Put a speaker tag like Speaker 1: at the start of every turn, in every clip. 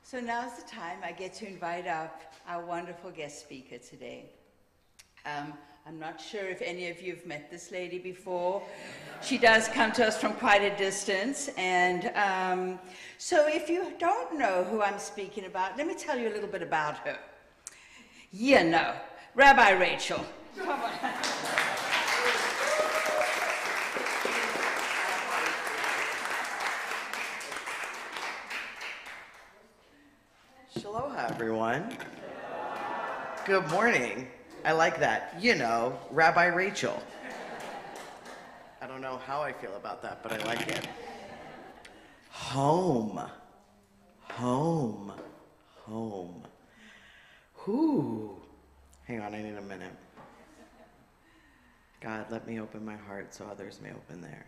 Speaker 1: So now's the time I get to invite up our wonderful guest speaker today. I'm not sure if any of you have met this lady before. She does come to us from quite a distance. And so if you don't know who I'm speaking about, let me tell you a little bit about her. You know, Rabbi Rachel. Come on.
Speaker 2: Aloha, everyone. Good morning. I like that. You know, Rabbi Rachel. I don't know how I feel about that, but I like it. Home. Home. Home. Whew. Hang on, I need a minute. God, let me open my heart so others may open theirs.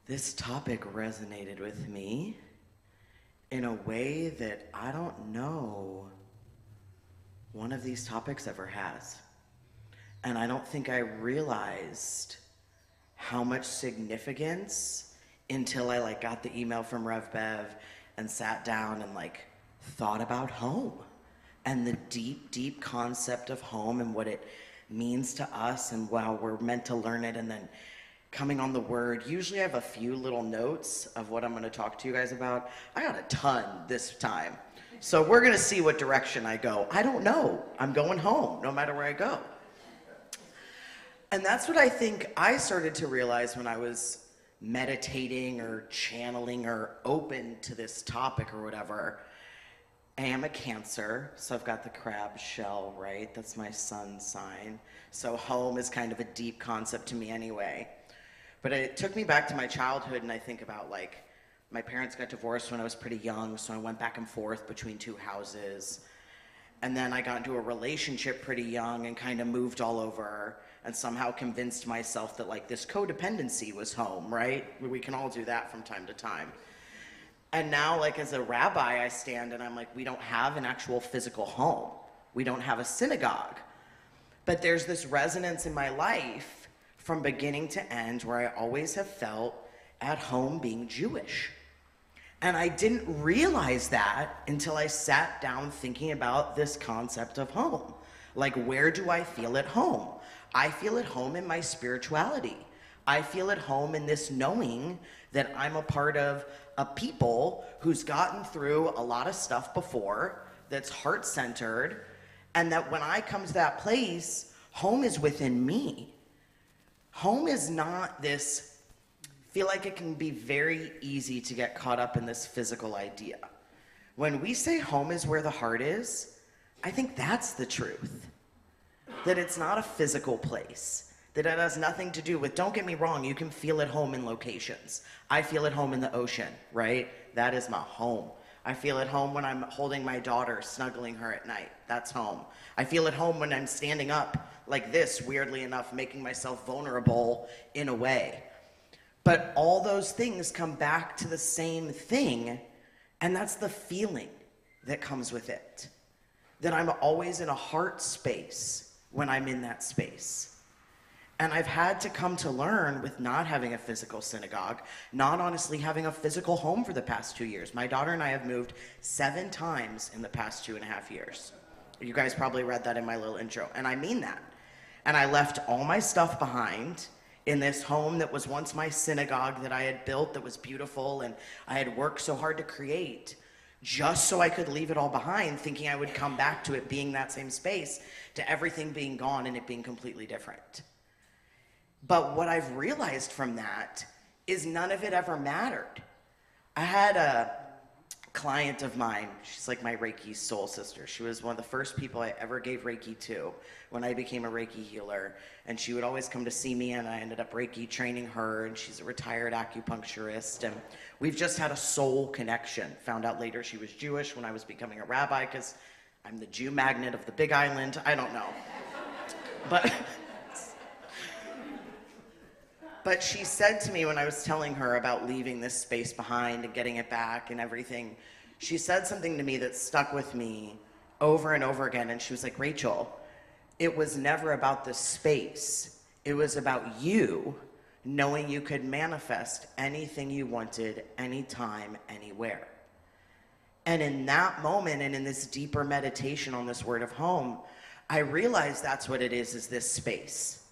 Speaker 2: This topic resonated with me in a way that I don't know one of these topics ever has. And I don't think I realized how much significance until I got the email from Rev Bev and sat down and thought about home and the deep, deep concept of home and what it means to us and how we're meant to learn it, and then coming on the word. Usually I have a few little notes of what I'm going to talk to you guys about. I got a ton this time. So we're going to see what direction I go. I don't know. I'm going home no matter where I go. And that's what I think I started to realize when I was meditating or channeling or open to this topic or whatever. I am a Cancer, so I've got the crab shell, right? That's my sun sign. So home is kind of a deep concept to me anyway. But it took me back to my childhood, and I think about my parents got divorced when I was pretty young, so I went back and forth between two houses. And then I got into a relationship pretty young and kind of moved all over and somehow convinced myself that this codependency was home, right? We can all do that from time to time. And now as a rabbi, I stand and I'm we don't have an actual physical home. We don't have a synagogue. But there's this resonance in my life from beginning to end where I always have felt at home being Jewish. And I didn't realize that until I sat down thinking about this concept of home. Where do I feel at home? I feel at home in my spirituality. I feel at home in this knowing that I'm a part of a people who's gotten through a lot of stuff before, that's heart-centered, and that when I come to that place, home is within me. Home is not this, I feel like it can be very easy to get caught up in this physical idea. When we say home is where the heart is, I think that's the truth. That it's not a physical place. That it has nothing to do with, don't get me wrong, you can feel at home in locations. I feel at home in the ocean, right? That is my home. I feel at home when I'm holding my daughter, snuggling her at night. That's home. I feel at home when I'm standing up like this, weirdly enough, making myself vulnerable in a way. But all those things come back to the same thing, and that's the feeling that comes with it. That I'm always in a heart space when I'm in that space. And I've had to come to learn with not having a physical synagogue, not honestly having a physical home for the past 2 years. My daughter and I have moved 7 times in the past 2.5 years. You guys probably read that in my little intro, and I mean that. And I left all my stuff behind in this home that was once my synagogue that I had built that was beautiful and I had worked so hard to create, just so I could leave it all behind, thinking I would come back to it being that same space, to everything being gone and it being completely different. But what I've realized from that is none of it ever mattered. I had a client of mine, she's like my Reiki soul sister. She was one of the first people I ever gave Reiki to when I became a Reiki healer. And she would always come to see me, and I ended up Reiki training her, and she's a retired acupuncturist. And we've just had a soul connection. Found out later she was Jewish when I was becoming a rabbi, because I'm the Jew magnet of the Big Island. I don't know. But she said to me when I was telling her about leaving this space behind and getting it back and everything, she said something to me that stuck with me over and over again. And she was like, Rachel, it was never about the space. It was about you knowing you could manifest anything you wanted, anytime, anywhere. And in that moment, and in this deeper meditation on this word of home, I realized that's what it is this space.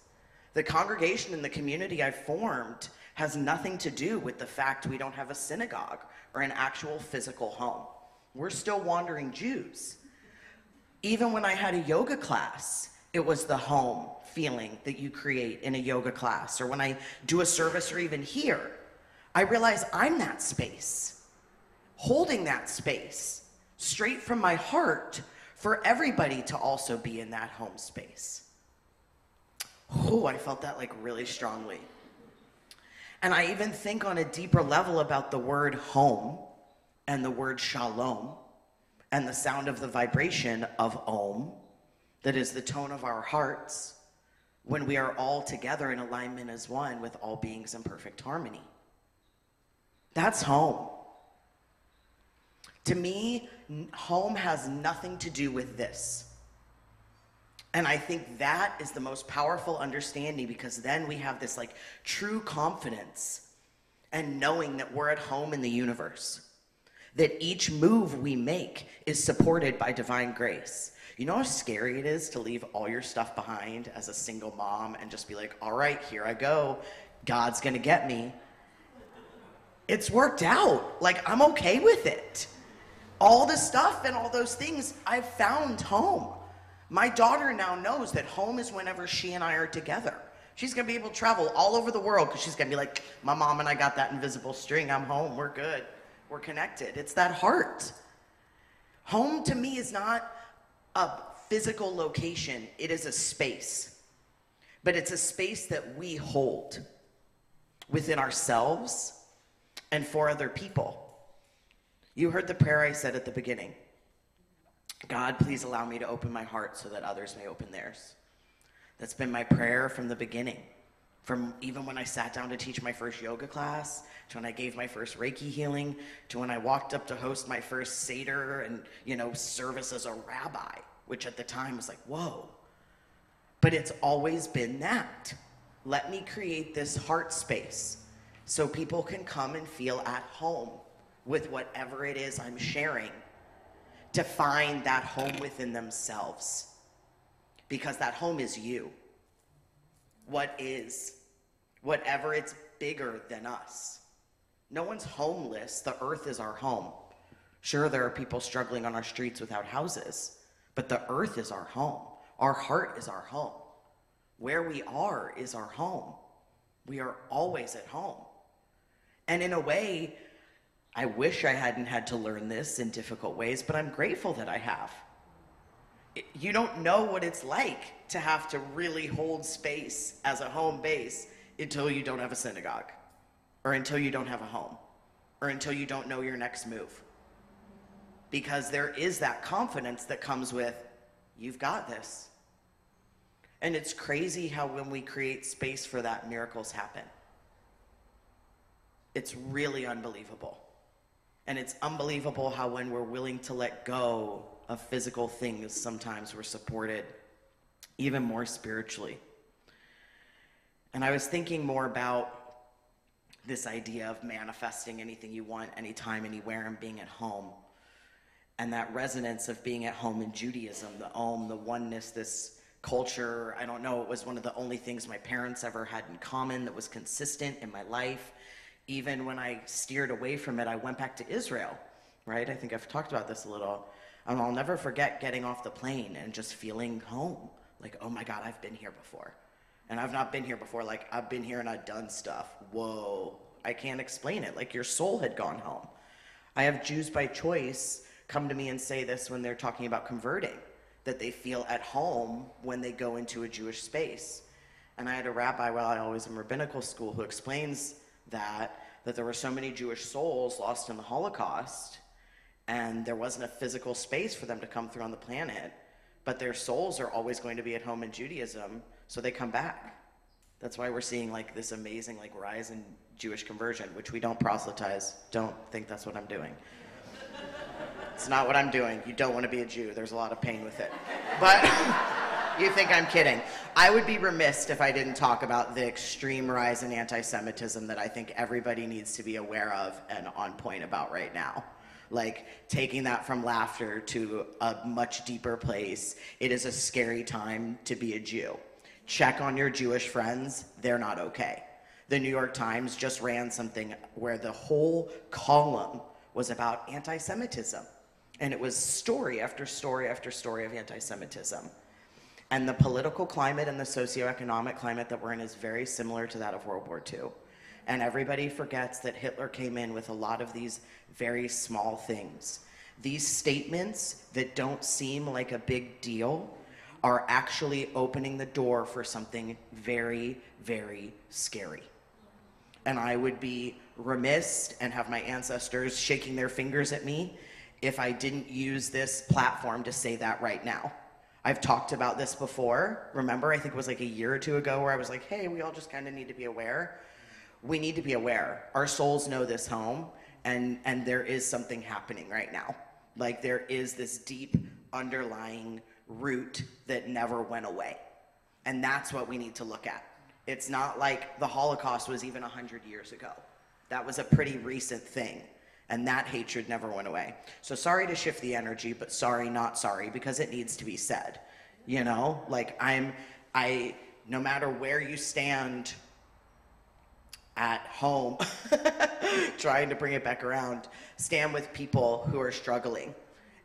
Speaker 2: The congregation and the community I've formed has nothing to do with the fact we don't have a synagogue or an actual physical home. We're still wandering Jews. Even when I had a yoga class, it was the home feeling that you create in a yoga class, or when I do a service, or even here, I realize I'm that space, holding that space straight from my heart for everybody to also be in that home space. Oh, I felt that like really strongly. And I even think on a deeper level about the word home and the word shalom and the sound of the vibration of Om, that is the tone of our hearts when we are all together in alignment as one with all beings in perfect harmony. That's home. To me, home has nothing to do with this. And I think that is the most powerful understanding, because then we have this like true confidence and knowing that we're at home in the universe, that each move we make is supported by divine grace. You know how scary it is to leave all your stuff behind as a single mom and just be like, all right, here I go. God's gonna get me. It's worked out. Like, I'm okay with it. All the stuff and all those things, I've found home. My daughter now knows that home is whenever she and I are together. She's gonna be able to travel all over the world because she's gonna be like, my mom and I got that invisible string. I'm home, we're good, we're connected. It's that heart. Home to me is not a physical location, it is a space. But it's a space that we hold within ourselves and for other people. You heard the prayer I said at the beginning. God, please allow me to open my heart so that others may open theirs. That's been my prayer from the beginning. From even when I sat down to teach my first yoga class, to when I gave my first Reiki healing, to when I walked up to host my first Seder and, service as a rabbi, which at the time was like, whoa. But it's always been that. Let me create this heart space so people can come and feel at home with whatever it is I'm sharing, to find that home within themselves. Because that home is you. Whatever it's bigger than us. No one's homeless. The earth is our home. Sure, there are people struggling on our streets without houses, but the earth is our home. Our heart is our home. Where we are is our home. We are always at home. And in a way, I wish I hadn't had to learn this in difficult ways, but I'm grateful that I have. You don't know what it's like to have to really hold space as a home base until you don't have a synagogue, or until you don't have a home, or until you don't know your next move. Because there is that confidence that comes with, you've got this. And it's crazy how when we create space for that, miracles happen. It's really unbelievable. And it's unbelievable how when we're willing to let go of physical things, sometimes we're supported even more spiritually. And I was thinking more about this idea of manifesting anything you want, anytime, anywhere, and being at home. And that resonance of being at home in Judaism, the Om, the oneness, this culture. I don't know, it was one of the only things my parents ever had in common that was consistent in my life. Even when I steered away from it, I went back to Israel, right? I think I've talked about this a little. And I'll never forget getting off the plane and just feeling home. Like, oh my God, I've been here before. And I've not been here before, like I've been here and I've done stuff. Whoa, I can't explain it. Like your soul had gone home. I have Jews by choice come to me and say this when they're talking about converting, that they feel at home when they go into a Jewish space. And I had a rabbi while I was in rabbinical school who explains that there were so many Jewish souls lost in the Holocaust, and there wasn't a physical space for them to come through on the planet, but their souls are always going to be at home in Judaism, so they come back. That's why we're seeing like this amazing like rise in Jewish conversion, which we don't proselytize. Don't think that's what I'm doing. It's not what I'm doing. You don't want to be a Jew. There's a lot of pain with it. But, You think I'm kidding. I would be remiss if I didn't talk about the extreme rise in anti-Semitism that I think everybody needs to be aware of and on point about right now. Like, taking that from laughter to a much deeper place. It is a scary time to be a Jew. Check on your Jewish friends. They're not okay. The New York Times just ran something where the whole column was about anti-Semitism. And it was story after story after story of anti-Semitism. And the political climate and the socioeconomic climate that we're in is very similar to that of World War II. And everybody forgets that Hitler came in with a lot of these very small things. These statements that don't seem like a big deal are actually opening the door for something very, very scary. And I would be remiss and have my ancestors shaking their fingers at me if I didn't use this platform to say that right now. I've talked about this before. Remember, I think it was like a year or two ago where I was like, hey, we all just kind of need to be aware. We need to be aware. Our souls know this home, and there is something happening right now. Like, there is this deep underlying root that never went away. And that's what we need to look at. It's not like the Holocaust was even 100 years ago. That was a pretty recent thing. And that hatred never went away. So sorry to shift the energy, but sorry, not sorry, because it needs to be said. You know, like no matter where you stand at home, trying to bring it back around, stand with people who are struggling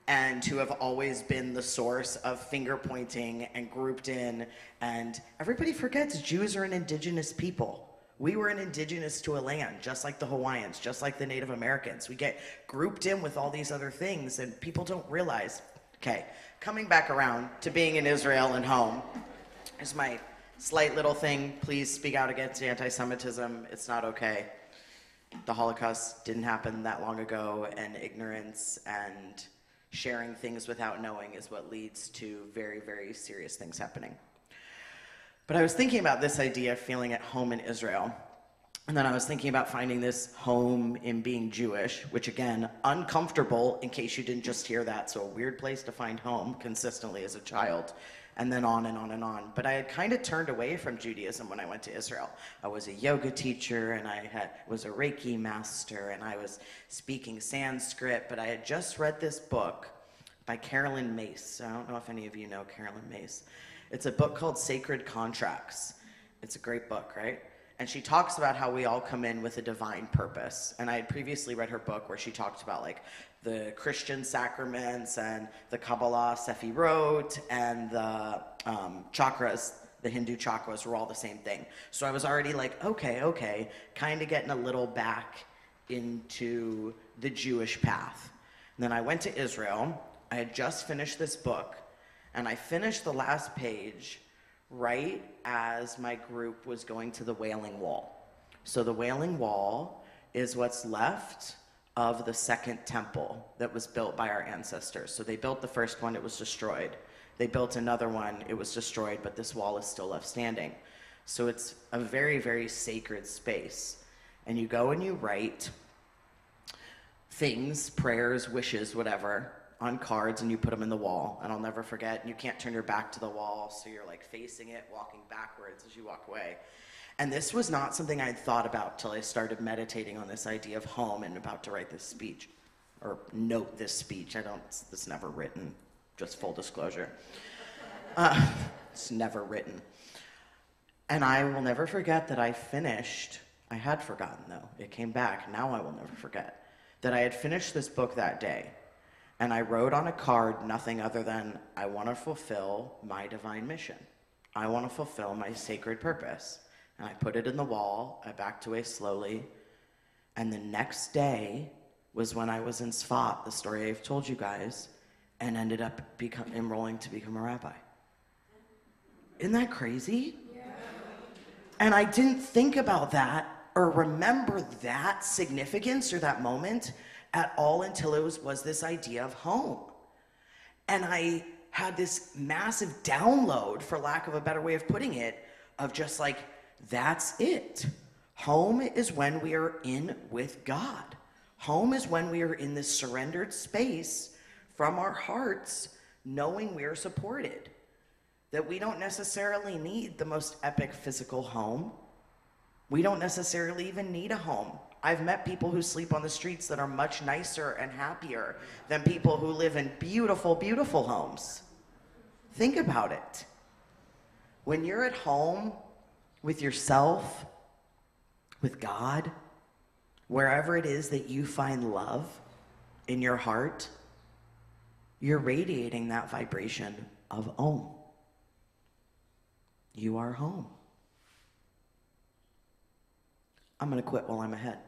Speaker 2: and who have always been the source of finger pointing and grouped in. And everybody forgets Jews are an indigenous people. We were an indigenous to a land, just like the Hawaiians, just like the Native Americans. We get grouped in with all these other things, and people don't realize. Okay, coming back around to being in Israel and home, here's my slight little thing. Please speak out against anti-Semitism. It's not okay. The Holocaust didn't happen that long ago, and ignorance and sharing things without knowing is what leads to very, very serious things happening. But I was thinking about this idea of feeling at home in Israel. And then I was thinking about finding this home in being Jewish, which again, uncomfortable in case you didn't just hear that. So a weird place to find home consistently as a child, and then on and on and on. But I had kind of turned away from Judaism when I went to Israel. I was a yoga teacher, and I was a Reiki master, and I was speaking Sanskrit, but I had just read this book by Carolyn Mace. I don't know if any of you know Carolyn Mace. It's a book called Sacred Contracts. It's a great book, right? And she talks about how we all come in with a divine purpose. And I had previously read her book where she talked about like the Christian sacraments and the Kabbalah Sefirot and the chakras, the Hindu chakras were all the same thing. So I was already like, okay, kind of getting a little back into the Jewish path. And then I went to Israel. I had just finished this book. And I finished the last page right as my group was going to the Wailing Wall. So the Wailing Wall is what's left of the second temple that was built by our ancestors. So they built the first one, it was destroyed. They built another one, it was destroyed, but this wall is still left standing. So it's a very, very sacred space. And you go and you write things, prayers, wishes, whatever, on cards, and you put them in the wall. And I'll never forget, and you can't turn your back to the wall, so you're like facing it, walking backwards as you walk away. And this was not something I'd thought about till I started meditating on this idea of home and about to write this speech, or note this speech. It's never written, just full disclosure. It's never written. And I will never forget that I had forgotten though, it came back, now I will never forget, that I had finished this book that day. And I wrote on a card nothing other than, I want to fulfill my divine mission. I want to fulfill my sacred purpose. And I put it in the wall, I backed away slowly, and the next day was when I was in Sfat, the story I've told you guys, and ended up enrolling to become a rabbi. Isn't that crazy? Yeah. And I didn't think about that or remember that significance or that moment at all until it was this idea of home. And I had this massive download, for lack of a better way of putting it, of just like, that's it. Home is when we are in with God. Home is when we are in this surrendered space from our hearts, knowing we are supported. that we don't necessarily need the most epic physical home. We don't necessarily even need a home. I've met people who sleep on the streets that are much nicer and happier than people who live in beautiful, beautiful homes. Think about it. When you're at home with yourself, with God, wherever it is that you find love in your heart, you're radiating that vibration of hOMe. You are home. I'm going to quit while I'm ahead.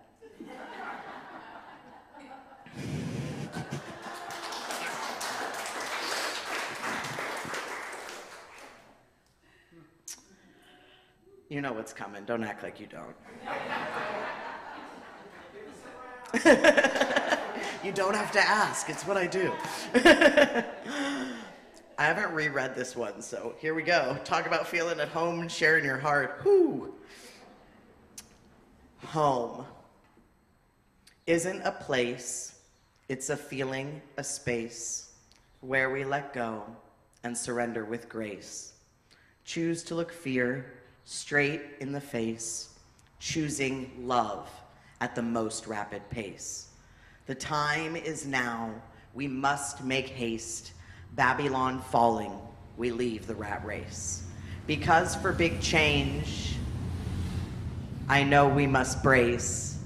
Speaker 2: You know what's coming. Don't act like you don't. You don't have to ask. It's what I do. I haven't reread this one, so here we go. Talk about feeling at home and sharing your heart. Whew. Home isn't a place, it's a feeling, a space where we let go and surrender with grace. Choose to look fear straight in the face, choosing love at the most rapid pace. The time is now, we must make haste. Babylon falling, we leave the rat race. Because for big change, I know we must brace.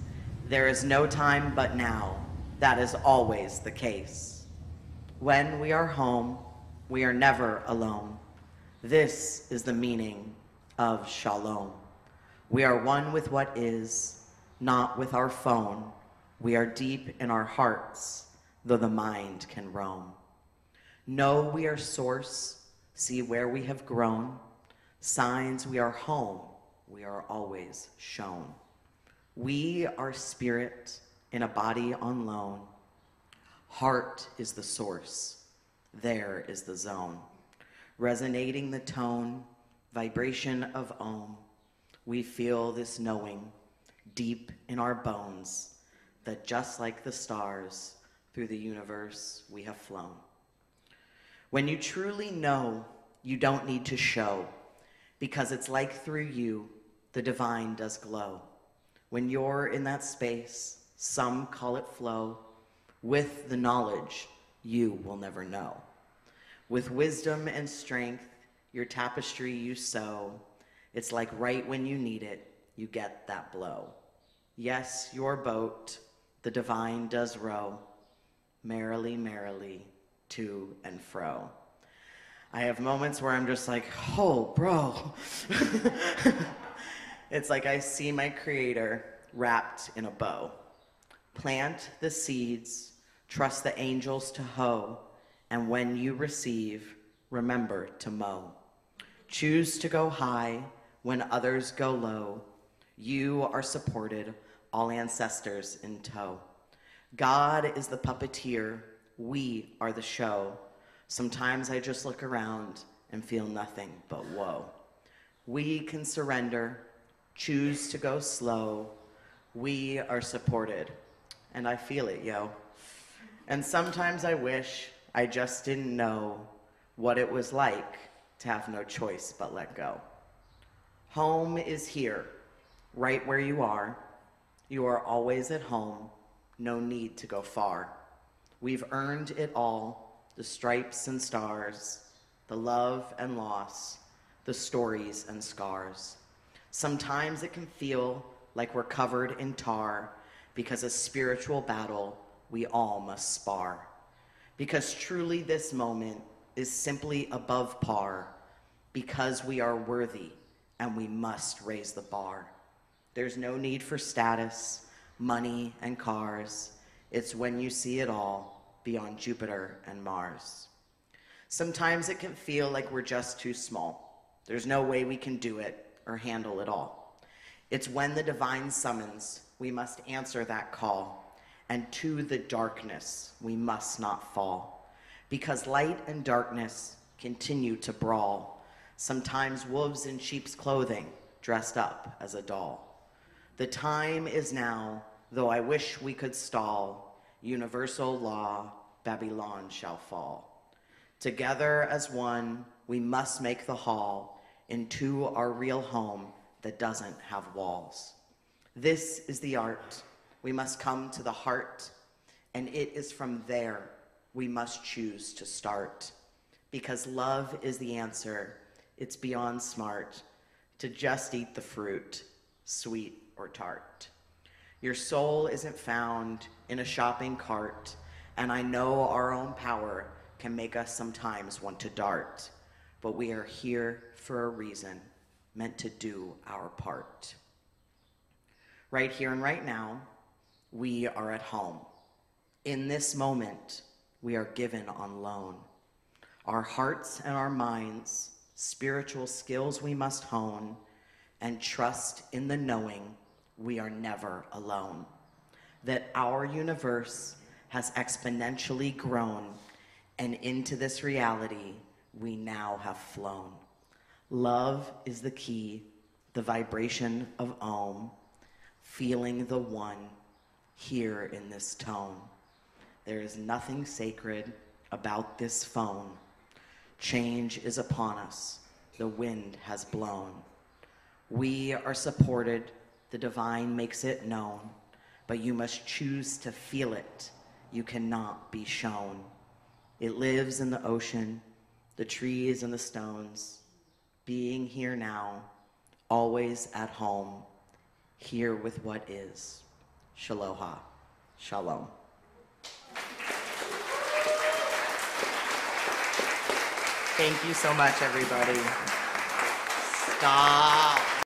Speaker 2: There is no time but now. That is always the case. When we are home, we are never alone. This is the meaning of shalom. We are one with what is, not with our phone. We are deep in our hearts, though the mind can roam. Know we are source, see where we have grown. Signs we are home, we are always shown. We are spirit in a body on loan. Heart is the source, there is the zone. Resonating the tone, vibration of hOMe. We feel this knowing deep in our bones that just like the stars through the universe we have flown. When you truly know, you don't need to show, because it's like through you, the divine does glow. When you're in that space, some call it flow, with the knowledge you will never know. With wisdom and strength, your tapestry you sew, it's like right when you need it, you get that blow. Yes, your boat, the divine does row, merrily, merrily, to and fro. I have moments where I'm just like, oh, bro. It's like I see my creator wrapped in a bow. Plant the seeds, trust the angels to hoe, and when you receive, remember to mow. Choose to go high when others go low. You are supported, all ancestors in tow. God is the puppeteer, we are the show. Sometimes I just look around and feel nothing but woe. We can surrender, choose to go slow. We are supported, and I feel it, yo. And sometimes I wish I just didn't know what it was like to have no choice but let go. Home is here, right where you are. You are always at home, no need to go far. We've earned it all, the stripes and stars, the love and loss, the stories and scars. Sometimes it can feel like we're covered in tar because a spiritual battle we all must spar. Because truly this moment is simply above par, because we are worthy and we must raise the bar. There's no need for status, money, and cars. It's when you see it all beyond Jupiter and Mars. Sometimes it can feel like we're just too small. There's no way we can do it or handle it all. It's when the divine summons, we must answer that call, and to the darkness we must not fall. Because light and darkness continue to brawl, sometimes wolves in sheep's clothing dressed up as a doll. The time is now, though I wish we could stall, universal law, Babylon shall fall. Together as one, we must make the hall into our real home that doesn't have walls. This is the art. We must come to the heart, and it is from there we must choose to start. Because love is the answer. It's beyond smart to just eat the fruit, sweet or tart. Your soul isn't found in a shopping cart, and I know our own power can make us sometimes want to dart, but we are here for a reason, meant to do our part. Right here and right now, we are at home. In this moment, we are given on loan. Our hearts and our minds, spiritual skills we must hone, and trust in the knowing we are never alone. That our universe has exponentially grown, and into this reality we now have flown. Love is the key, the vibration of hOMe, feeling the one here in this tone. There is nothing sacred about this phone. Change is upon us, the wind has blown. We are supported, the divine makes it known, but you must choose to feel it. You cannot be shown. It lives in the ocean, the trees and the stones, being here now, always at home, here with what is. Shaloha. Shalom. Thank you so much, everybody. Stop.